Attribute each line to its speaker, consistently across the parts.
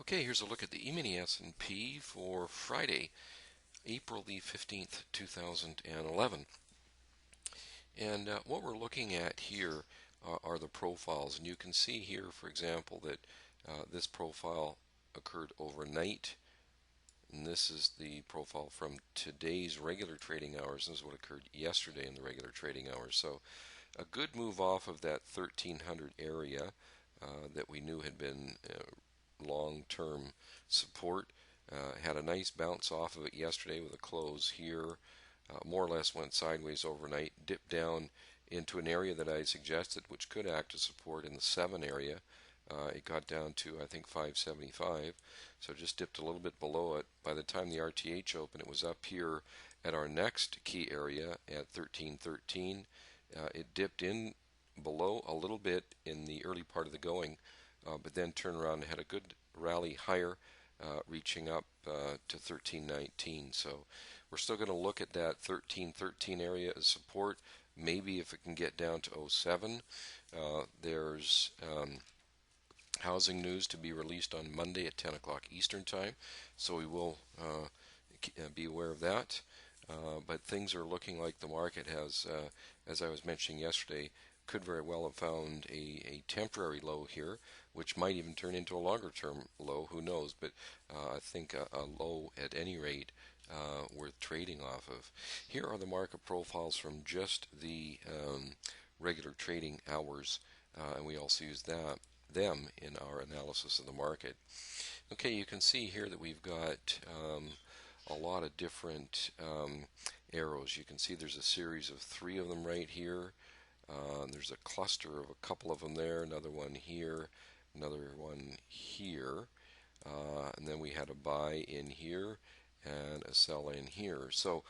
Speaker 1: Okay, here's a look at the E-mini S&P for Friday, April the 15th, 2011. And what we're looking at here are the profiles. And you can see here, for example, that this profile occurred overnight. And this is the profile from today's regular trading hours. This is what occurred yesterday in the regular trading hours. So a good move off of that 1300 area that we knew had been long-term support. Had a nice bounce off of it yesterday with a close here. More or less went sideways overnight, dipped down into an area that I suggested which could act as support in the 7 area. It got down to, I think, 575, so just dipped a little bit below it. By the time the RTH opened, it was up here at our next key area at 1313. It dipped in below a little bit in the early part of the going, but then turned around and had a good rally higher, reaching up to 1319. So we're still going to look at that 1313 area as support. Maybe if it can get down to 07. There's housing news to be released on Monday at 10 o'clock Eastern Time, so we will be aware of that. But things are looking like the market has, as I was mentioning yesterday, could very well have found a temporary low here, which might even turn into a longer term low, who knows, but I think a low at any rate worth trading off of. Here are the market profiles from just the regular trading hours, and we also use them in our analysis of the market. Okay, you can see here that we've got a lot of different arrows. You can see there's a series of 3 of them right here. There's a cluster of a couple of them there, another one here, another one here, and then we had a buy in here and a sell in here. So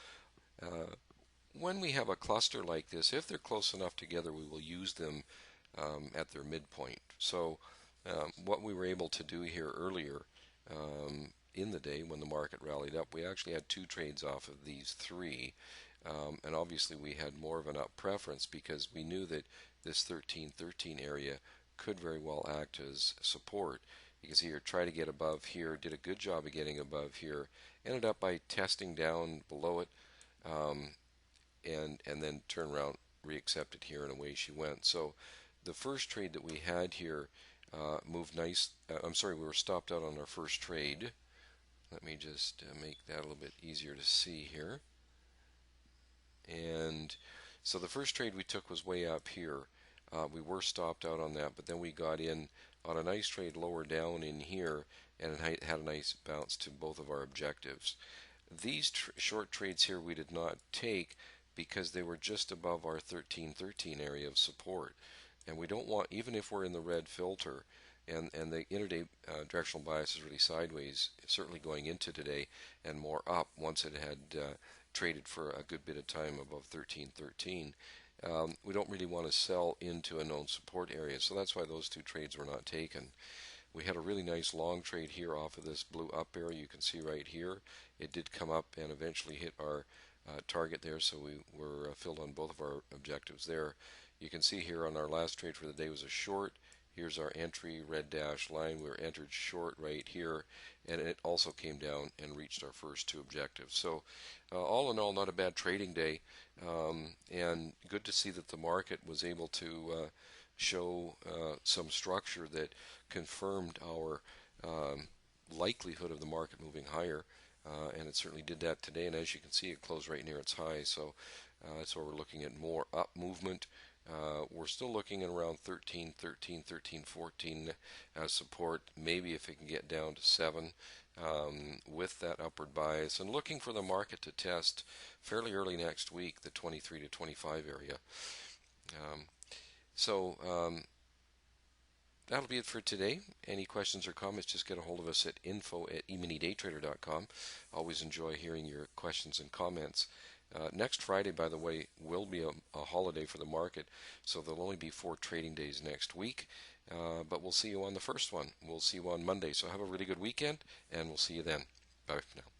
Speaker 1: when we have a cluster like this, if they're close enough together, we will use them at their midpoint. So what we were able to do here earlier in the day when the market rallied up, we actually had 2 trades off of these 3. And obviously we had more of an up preference because we knew that this 1313 area could very well act as support. You can see here, try to get above here, did a good job of getting above here, ended up by testing down below it, and then turn around, reaccepted here, and away she went. So the first trade that we had here moved nice. We were stopped out on our first trade. Let me just make that a little bit easier to see here. And so the first trade we took was way up here. We were stopped out on that, but then we got in on a nice trade lower down in here, and it had a nice bounce to both of our objectives. These short trades here we did not take because they were just above our 1313 area of support. And we don't want, even if we're in the red filter, and the intraday directional bias is really sideways, certainly going into today, and more up once it had traded for a good bit of time above 1313. We don't really want to sell into a known support area, so that's why those 2 trades were not taken. We had a really nice long trade here off of this blue up arrow. You can see right here it did come up and eventually hit our target there, so we were filled on both of our objectives there. You can see here on our last trade for the day was a short. Here's our entry, red dash line. We were entered short right here, and it also came down and reached our first 2 objectives. So all in all, not a bad trading day, and good to see that the market was able to show some structure that confirmed our likelihood of the market moving higher, and it certainly did that today. And as you can see, it closed right near its high, so that's why we're looking at more up movement. We're still looking at around 1313, 1314 as support. Maybe if it can get down to 7 with that upward bias, and looking for the market to test fairly early next week the 23 to 25 area. That'll be it for today. Any questions or comments, just get a hold of us at info@eminidaytrader.com. Always enjoy hearing your questions and comments. Next Friday, by the way, will be a holiday for the market, so there'll only be 4 trading days next week, but we'll see you on the first one. We'll see you on Monday, so have a really good weekend, and we'll see you then. Bye for now.